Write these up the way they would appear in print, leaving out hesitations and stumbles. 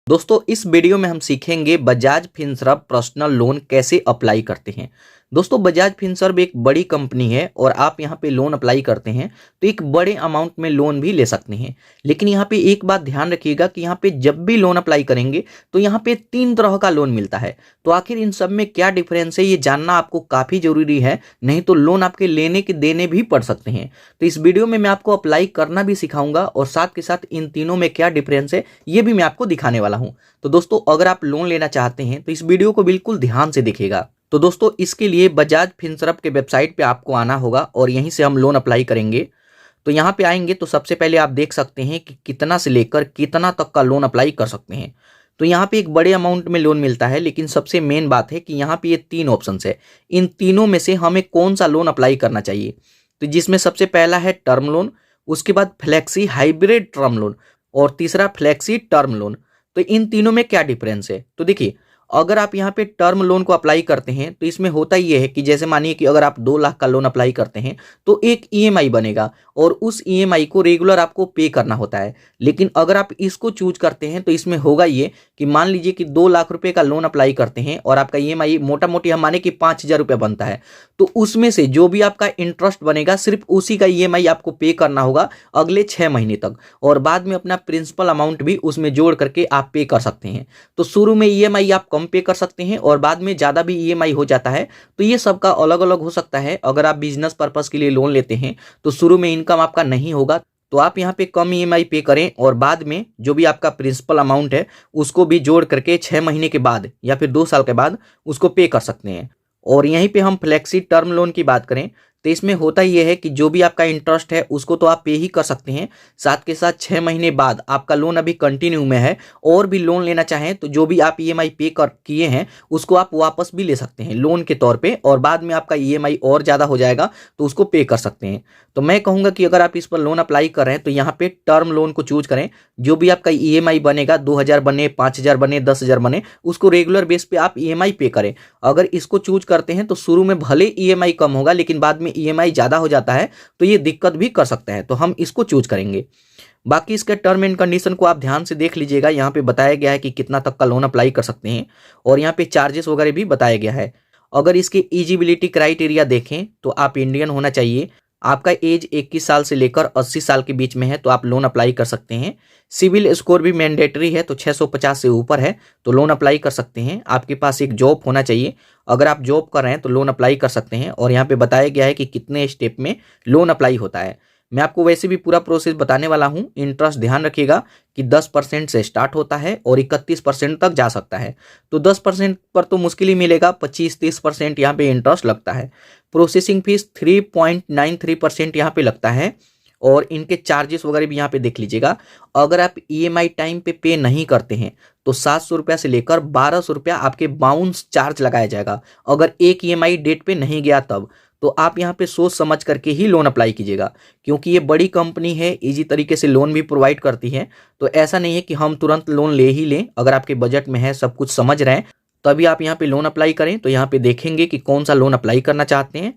दोस्तों इस वीडियो में हम सीखेंगे बजाज फिनसर्व पर्सनल लोन कैसे अप्लाई करते हैं। दोस्तों बजाज फिनसर्व एक बड़ी कंपनी है और आप यहां पे लोन अप्लाई करते हैं तो एक बड़े अमाउंट में लोन भी ले सकते हैं। लेकिन यहां पे एक बात ध्यान रखिएगा कि यहां पे जब भी लोन अप्लाई करेंगे तो यहां पे 3 तरह का लोन मिलता है। तो आखिर इन सब में क्या डिफरेंस है ये जानना आपको काफ़ी ज़रूरी है, नहीं तो लोन आपके लेने के देने भी पड़ सकते हैं। तो इस वीडियो में मैं आपको अप्लाई करना भी सिखाऊंगा और साथ के साथ इन तीनों में क्या डिफरेंस है ये भी मैं आपको दिखाने वाला हूं। तो दोस्तों अगर आप लोन लेना चाहते हैं तो इस वीडियो को बिल्कुल ध्यान से देखिएगा। तो दोस्तों इसके लिए बजाज फिनसर्व के वेबसाइट पे आपको आना होगा और यहीं से हम लोन अप्लाई करेंगे। तो यहाँ पे आएंगे तो सबसे पहले आप देख सकते हैं कि कितना से लेकर कितना तक का लोन अप्लाई कर सकते हैं। तो यहाँ पे एक बड़े अमाउंट में लोन मिलता है, लेकिन सबसे मेन बात है कि यहाँ पे ये 3 ऑप्शन है। इन तीनों में से हमें कौन सा लोन अप्लाई करना चाहिए। तो जिसमें सबसे पहला है टर्म लोन, उसके बाद फ्लेक्सी हाइब्रिड टर्म लोन और तीसरा फ्लेक्सी टर्म लोन। तो इन तीनों में क्या डिफरेंस है, तो देखिए अगर आप यहाँ पे टर्म लोन को अप्लाई करते हैं तो इसमें होता ये है कि जैसे मानिए कि अगर आप 2 लाख का लोन अप्लाई करते हैं तो एक ईएमआई बनेगा और उस ईएमआई को रेगुलर आपको पे करना होता है। लेकिन अगर आप इसको चूज करते हैं तो इसमें होगा ये कि मान लीजिए कि 2 लाख रुपए का लोन अप्लाई करते हैं और आपका ईएमआई मोटा मोटी हम माने कि 5,000 रुपये बनता है, तो उसमें से जो भी आपका इंटरेस्ट बनेगा सिर्फ उसी का ईएमआई आपको पे करना होगा अगले 6 महीने तक, और बाद में अपना प्रिंसिपल अमाउंट भी उसमें जोड़ करके आप पे कर सकते हैं। तो शुरू में ईएमआई आप कम पे कर सकते हैं और बाद में ज़्यादा भी ईएमआई हो जाता है। तो ये सबका अलग अलग हो सकता है। अगर आप बिजनेस पर्पस के लिए लोन लेते हैं तो शुरू में इनकम आपका नहीं होगा तो आप यहाँ पे कम ईएमआई पे करें और बाद में जो भी आपका प्रिंसिपल अमाउंट है उसको भी जोड़ करके 6 महीने के बाद या फिर 2 साल के बाद उसको पे कर सकते हैं। और यहीं पे हम फ्लेक्सी टर्म लोन की बात करें तो इसमें होता ये है कि जो भी आपका इंटरेस्ट है उसको तो आप पे ही कर सकते हैं, साथ के साथ 6 महीने बाद आपका लोन अभी कंटिन्यू में है और भी लोन लेना चाहें तो जो भी आप ईएमआई पे कर किए हैं उसको आप वापस भी ले सकते हैं लोन के तौर पे, और बाद में आपका ईएमआई और ज़्यादा हो जाएगा तो उसको पे कर सकते हैं। तो मैं कहूँगा कि अगर आप इस पर लोन अप्लाई कर रहे हैं तो यहाँ पे टर्म लोन को चूज करें। जो भी आपका ईएमआई बनेगा 2,000 बने, 5,000 बने, 10,000 बने, उसको रेगुलर बेस पे आप ईएमआई पे करें। अगर इसको चूज करते हैं तो शुरू में भले ईएमआई कम होगा लेकिन बाद में ईएमआई ज़्यादा हो जाता है तो ये दिक्कत भी कर सकता है, तो हम इसको चूज करेंगे। बाकी इसके टर्म एंड कंडीशन को आप ध्यान से देख लीजिएगा। यहाँ पे बताया गया है कि कितना तक का लोन अप्लाई कर सकते हैं और यहाँ पे चार्जेस वगैरह भी बताया गया है। अगर इसके एलिजिबिलिटी क्राइटेरिया देखें तो आप इंडियन होना चाहिए, आपका एज 21 साल से लेकर 80 साल के बीच में है तो आप लोन अप्लाई कर सकते हैं। सिविल स्कोर भी मैंडेटरी है, तो 650 से ऊपर है तो लोन अप्लाई कर सकते हैं। आपके पास एक जॉब होना चाहिए, अगर आप जॉब कर रहे हैं तो लोन अप्लाई कर सकते हैं। और यहाँ पे बताया गया है कि कितने स्टेप में लोन अप्लाई होता है। मैं आपको वैसे भी पूरा प्रोसेस बताने वाला हूँ। इंटरेस्ट ध्यान रखिएगा कि 10% से स्टार्ट होता है और 31% तक जा सकता है। तो 10% पर तो मुश्किल ही मिलेगा, 25-30% यहाँ पे इंटरेस्ट लगता है। प्रोसेसिंग फीस 3.93% यहाँ पे लगता है और इनके चार्जेस वगैरह भी यहाँ पे देख लीजिएगा। अगर आप ईएमआई टाइम पे नहीं करते हैं तो 700 रुपया से लेकर 1,200 रुपया आपके बाउंस चार्ज लगाया जाएगा। अगर एक ईएमआई डेट पे नहीं गया तब तो आप यहाँ पे सोच समझ करके ही लोन अप्लाई कीजिएगा, क्योंकि ये बड़ी कंपनी है, इजी तरीके से लोन भी प्रोवाइड करती है। तो ऐसा नहीं है कि हम तुरंत लोन ले ही लें। अगर आपके बजट में है, सब कुछ समझ रहे हैं, तभी आप यहाँ पे लोन अप्लाई करें। तो यहाँ पे देखेंगे कि कौन सा लोन अप्लाई करना चाहते हैं।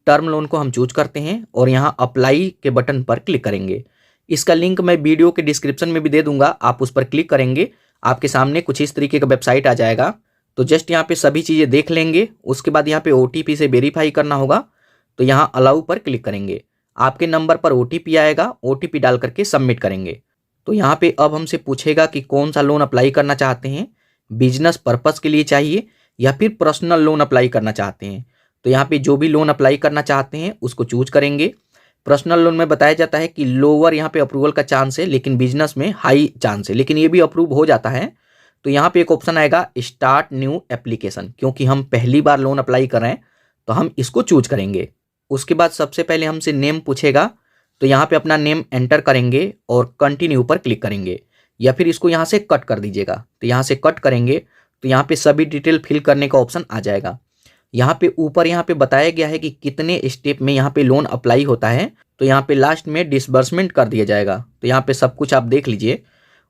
टर्म लोन को हम चूज करते हैं और यहाँ अप्लाई के बटन पर क्लिक करेंगे। इसका लिंक मैं वीडियो के डिस्क्रिप्शन में भी दे दूंगा, आप उस पर क्लिक करेंगे, आपके सामने कुछ इस तरीके का वेबसाइट आ जाएगा। तो जस्ट यहाँ पे सभी चीज़ें देख लेंगे, उसके बाद यहाँ पे ओटीपी से वेरीफाई करना होगा। तो यहाँ अलाउ पर क्लिक करेंगे, आपके नंबर पर ओटीपी आएगा, ओटीपी डाल करके सबमिट करेंगे। तो यहाँ पे अब हमसे पूछेगा कि कौन सा लोन अप्लाई करना चाहते हैं, बिजनेस पर्पस के लिए चाहिए या फिर पर्सनल लोन अप्लाई करना चाहते हैं। तो यहाँ पे जो भी लोन अप्लाई करना चाहते हैं उसको चूज करेंगे। पर्सनल लोन में बताया जाता है कि लोअर यहाँ पे अप्रूवल का चांस है, लेकिन बिजनेस में हाई चांस है, लेकिन ये भी अप्रूव हो जाता है। तो यहाँ पे एक ऑप्शन आएगा स्टार्ट न्यू एप्लीकेशन, क्योंकि हम पहली बार लोन अप्लाई कर रहे हैं तो हम इसको चूज करेंगे। उसके बाद सबसे पहले हमसे नेम पूछेगा, तो यहाँ पे अपना नेम एंटर करेंगे और कंटिन्यू पर क्लिक करेंगे, या फिर इसको यहाँ से कट कर दीजिएगा। तो यहाँ से कट करेंगे तो यहाँ पे सभी डिटेल फिल करने का ऑप्शन आ जाएगा। यहाँ पे ऊपर यहाँ पे बताया गया है कि कितने स्टेप में यहाँ पे लोन अप्लाई होता है। तो यहाँ पे लास्ट में डिसबर्समेंट कर दिया जाएगा। तो यहाँ पे सब कुछ आप देख लीजिए।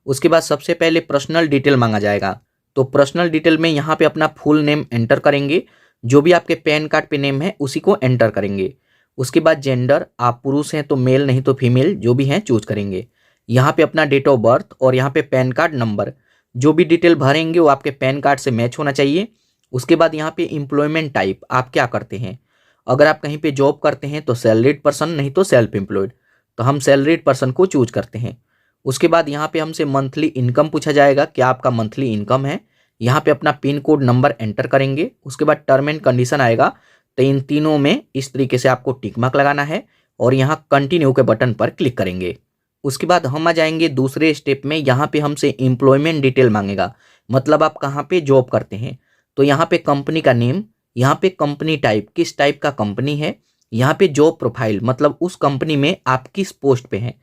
उसके बाद सबसे पहले पर्सनल डिटेल मांगा जाएगा। तो पर्सनल डिटेल में यहाँ पे अपना फुल नेम एंटर करेंगे, जो भी आपके पैन कार्ड पे नेम है उसी को एंटर करेंगे। उसके बाद जेंडर, आप पुरुष हैं तो मेल नहीं तो फीमेल, जो भी हैं चूज करेंगे। यहाँ पे अपना डेट ऑफ बर्थ और यहाँ पे पैन कार्ड नंबर। जो भी डिटेल भरेंगे वो आपके पैन कार्ड से मैच होना चाहिए। उसके बाद यहाँ पे एम्प्लॉयमेंट टाइप आप क्या करते हैं, अगर आप कहीं पे जॉब करते हैं तो सैलरीड पर्सन, नहीं तो सेल्फ एम्प्लॉयड, तो हम सैलरीड पर्सन को चूज करते हैं। उसके बाद यहाँ पे हमसे मंथली इनकम पूछा जाएगा, क्या आपका मंथली इनकम है। यहाँ पे अपना पिन कोड नंबर एंटर करेंगे। उसके बाद टर्म एंड कंडीशन आएगा, तो इन तीनों में इस तरीके से आपको टिक मार्क लगाना है और यहाँ कंटिन्यू के बटन पर क्लिक करेंगे। उसके बाद हम आ जाएंगे दूसरे स्टेप में। यहाँ पे हमसे एम्प्लॉयमेंट डिटेल मांगेगा, मतलब आप कहाँ पे जॉब करते हैं। तो यहाँ पे कंपनी का नेम, यहाँ पे कंपनी टाइप, किस टाइप का कंपनी है, यहाँ पे जॉब प्रोफाइल, मतलब उस कंपनी में आप किस पोस्ट पे हैं।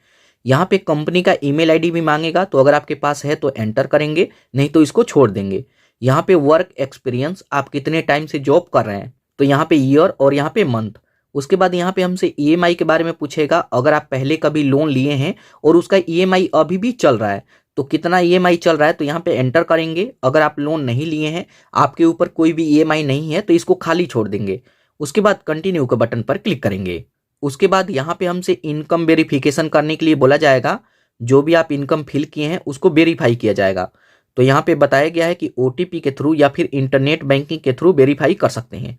यहाँ पे कंपनी का ईमेल आईडी भी मांगेगा, तो अगर आपके पास है तो एंटर करेंगे, नहीं तो इसको छोड़ देंगे। यहाँ पे वर्क एक्सपीरियंस, आप कितने टाइम से जॉब कर रहे हैं, तो यहाँ पे ईयर और यहाँ पे मंथ। उसके बाद यहाँ पे हमसे ईएमआई के बारे में पूछेगा, अगर आप पहले कभी लोन लिए हैं और उसका ईएमआई अभी भी चल रहा है तो कितना ईएमआई चल रहा है, तो यहाँ पे एंटर करेंगे। अगर आप लोन नहीं लिए हैं, आपके ऊपर कोई भी ईएमआई नहीं है, तो इसको खाली छोड़ देंगे। उसके बाद कंटिन्यू के बटन पर क्लिक करेंगे। उसके बाद यहाँ पे हमसे इनकम वेरिफिकेशन करने के लिए बोला जाएगा, जो भी आप इनकम फिल किए हैं उसको वेरीफाई किया जाएगा। तो यहाँ पे बताया गया है कि ओटीपी के थ्रू या फिर इंटरनेट बैंकिंग के थ्रू वेरीफाई कर सकते हैं।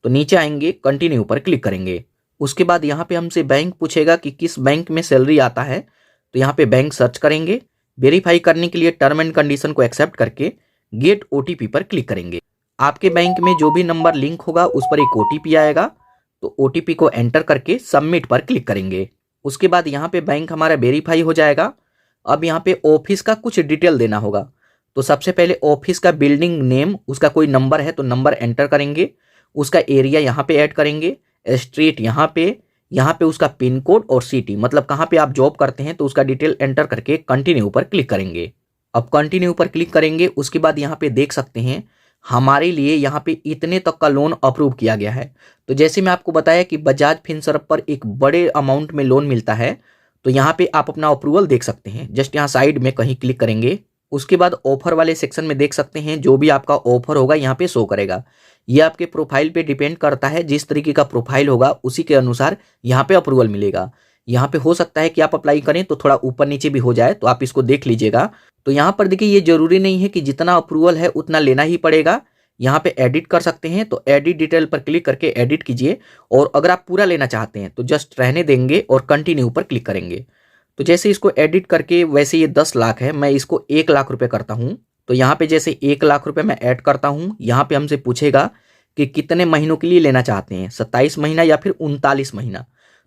तो नीचे आएंगे, कंटिन्यू पर क्लिक करेंगे। उसके बाद यहाँ पे हमसे बैंक पूछेगा कि किस बैंक में सैलरी आता है, तो यहाँ पे बैंक सर्च करेंगे। वेरीफाई करने के लिए टर्म एंड कंडीशन को एक्सेप्ट करके गेट ओटीपी पर क्लिक करेंगे। आपके बैंक में जो भी नंबर लिंक होगा उस पर एक ओटीपी आएगा, तो ओटीपी को एंटर करके सबमिट पर क्लिक करेंगे। उसके बाद यहाँ पे बैंक हमारा वेरीफाई हो जाएगा। अब यहाँ पे ऑफिस का कुछ डिटेल देना होगा, तो सबसे पहले ऑफिस का बिल्डिंग नेम, उसका कोई नंबर है तो नंबर एंटर करेंगे। उसका एरिया यहाँ पे ऐड करेंगे, स्ट्रीट यहाँ पे उसका पिन कोड और सिटी, मतलब कहाँ पे आप जॉब करते हैं, तो उसका डिटेल एंटर करके कंटिन्यू पर क्लिक करेंगे। अब कंटिन्यू पर क्लिक करेंगे। उसके बाद यहाँ पे देख सकते हैं हमारे लिए यहाँ पे इतने तक का लोन अप्रूव किया गया है। तो जैसे मैं आपको बताया कि बजाज फिनसर्व पर एक बड़े अमाउंट में लोन मिलता है, तो यहाँ पे आप अपना अप्रूवल देख सकते हैं। जस्ट यहाँ साइड में कहीं क्लिक करेंगे। उसके बाद ऑफर वाले सेक्शन में देख सकते हैं जो भी आपका ऑफर होगा यहाँ पे शो करेगा। ये आपके प्रोफाइल पे डिपेंड करता है, जिस तरीके का प्रोफाइल होगा उसी के अनुसार यहाँ पे अप्रूवल मिलेगा। यहाँ पे हो सकता है कि आप अप्लाई करें तो थोड़ा ऊपर नीचे भी हो जाए, तो आप इसको देख लीजिएगा। तो यहाँ पर देखिए, ये जरूरी नहीं है कि जितना अप्रूवल है उतना लेना ही पड़ेगा। यहाँ पे एडिट कर सकते हैं, तो एडिट डिटेल पर क्लिक करके एडिट कीजिए। और अगर आप पूरा लेना चाहते हैं तो जस्ट रहने देंगे और कंटिन्यू पर क्लिक करेंगे। तो जैसे इसको एडिट करके, वैसे ये 10 लाख है, मैं इसको 1 लाख रुपए करता हूँ। तो यहाँ पे जैसे 1 लाख रुपए मैं ऐड करता हूँ। यहाँ पे हमसे पूछेगा कि कितने महीनों के लिए लेना चाहते हैं, 27 महीना या फिर 39 महीना।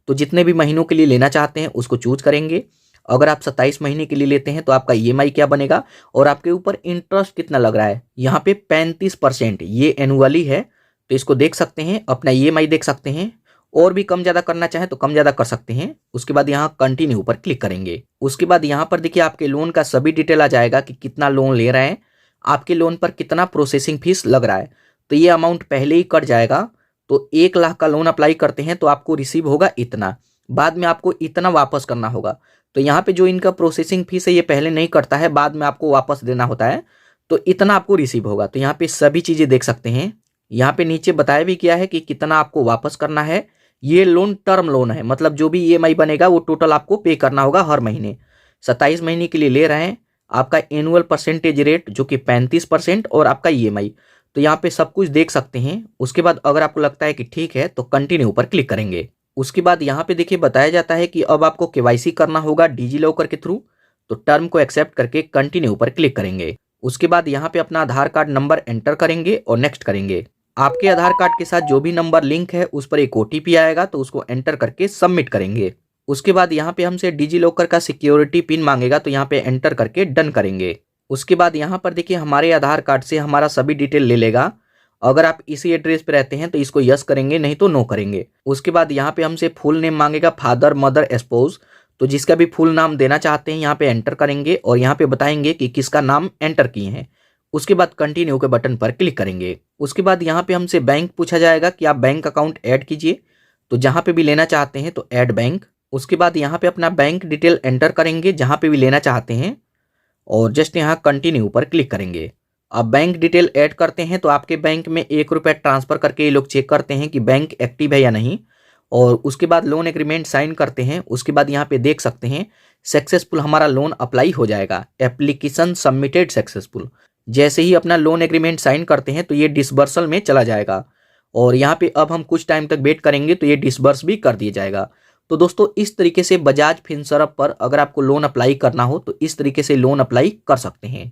तो जितने भी महीनों के लिए लेना चाहते हैं उसको चूज करेंगे। अगर आप 27 महीने के लिए लेते हैं तो आपका ईएमआई क्या बनेगा और आपके ऊपर इंटरेस्ट कितना लग रहा है, यहाँ पे 35%, ये एनुअली है। तो इसको देख सकते हैं, अपना ईएमआई देख सकते हैं। और भी कम ज़्यादा करना चाहें तो कम ज़्यादा कर सकते हैं। उसके बाद यहाँ कंटिन्यू पर क्लिक करेंगे। उसके बाद यहाँ पर देखिए आपके लोन का सभी डिटेल आ जाएगा कि कितना लोन ले रहे हैं, आपके लोन पर कितना प्रोसेसिंग फीस लग रहा है। तो ये अमाउंट पहले ही कट जाएगा। तो 1 लाख का लोन अप्लाई करते हैं तो आपको रिसीव होगा इतना, बाद में आपको इतना वापस करना होगा। तो यहाँ पे जो इनका प्रोसेसिंग फीस है ये पहले नहीं कटता है, बाद में आपको वापस देना होता है। तो इतना आपको रिसीव होगा। तो यहाँ पे सभी चीज़ें देख सकते हैं। यहाँ पे नीचे बताया भी गया है कि कितना आपको वापस करना है। ये लोन टर्म लोन है, मतलब जो भी ईएमआई बनेगा वो टोटल आपको पे करना होगा हर महीने। 27 महीने के लिए ले रहे हैं। आपका एनुअल परसेंटेज रेट जो कि 35% और आपका ईएमआई, तो यहाँ पे सब कुछ देख सकते हैं। उसके बाद अगर आपको लगता है कि ठीक है तो कंटिन्यू पर क्लिक करेंगे। उसके बाद यहाँ पे देखिए बताया जाता है कि अब आपको केवाईसी करना होगा डिजी लॉकर के थ्रू। तो टर्म को एक्सेप्ट करके कंटिन्यू पर क्लिक करेंगे। उसके बाद यहाँ पे अपना आधार कार्ड नंबर एंटर करेंगे और नेक्स्ट करेंगे। आपके आधार कार्ड के साथ जो भी नंबर लिंक है उस पर एक ओटीपी आएगा, तो उसको एंटर करके सबमिट करेंगे। उसके बाद यहाँ पे हमसे डिजी लॉकर का सिक्योरिटी पिन मांगेगा, तो यहाँ पे एंटर करके डन करेंगे। उसके बाद यहाँ पर देखिए हमारे आधार कार्ड से हमारा सभी डिटेल ले लेगा। अगर आप इसी एड्रेस पे रहते हैं तो इसको यस करेंगे, नहीं तो नो करेंगे। उसके बाद यहाँ पे हमसे फुल नेम मांगेगा, फादर मदर स्पाउस। तो जिसका भी फुल नाम देना चाहते हैं यहाँ पे एंटर करेंगे और यहाँ पे बताएंगे कि किसका नाम एंटर किए हैं। उसके बाद कंटिन्यू के बटन पर क्लिक करेंगे। उसके बाद यहाँ पे हमसे बैंक पूछा जाएगा कि आप बैंक अकाउंट ऐड कीजिए, तो जहाँ पे भी लेना चाहते हैं तो ऐड बैंक। उसके बाद यहाँ पे अपना बैंक डिटेल एंटर करेंगे जहाँ पे भी लेना चाहते हैं और जस्ट यहाँ कंटिन्यू पर क्लिक करेंगे। अब बैंक डिटेल ऐड करते हैं तो आपके बैंक में 1 रुपया ट्रांसफर करके ये लोग चेक करते हैं कि बैंक एक्टिव है या नहीं। और उसके बाद लोन एग्रीमेंट साइन करते हैं। उसके बाद यहाँ पे देख सकते हैं सक्सेसफुल हमारा लोन अप्लाई हो जाएगा, एप्लीकेशन सबमिटेड सक्सेसफुल। जैसे ही अपना लोन एग्रीमेंट साइन करते हैं तो ये डिसबर्सल में चला जाएगा और यहाँ पे अब हम कुछ टाइम तक वेट करेंगे तो ये डिसबर्स भी कर दिया जाएगा। तो दोस्तों इस तरीके से बजाज फिनसर्व पर अगर आपको लोन अप्लाई करना हो तो इस तरीके से लोन अप्लाई कर सकते हैं।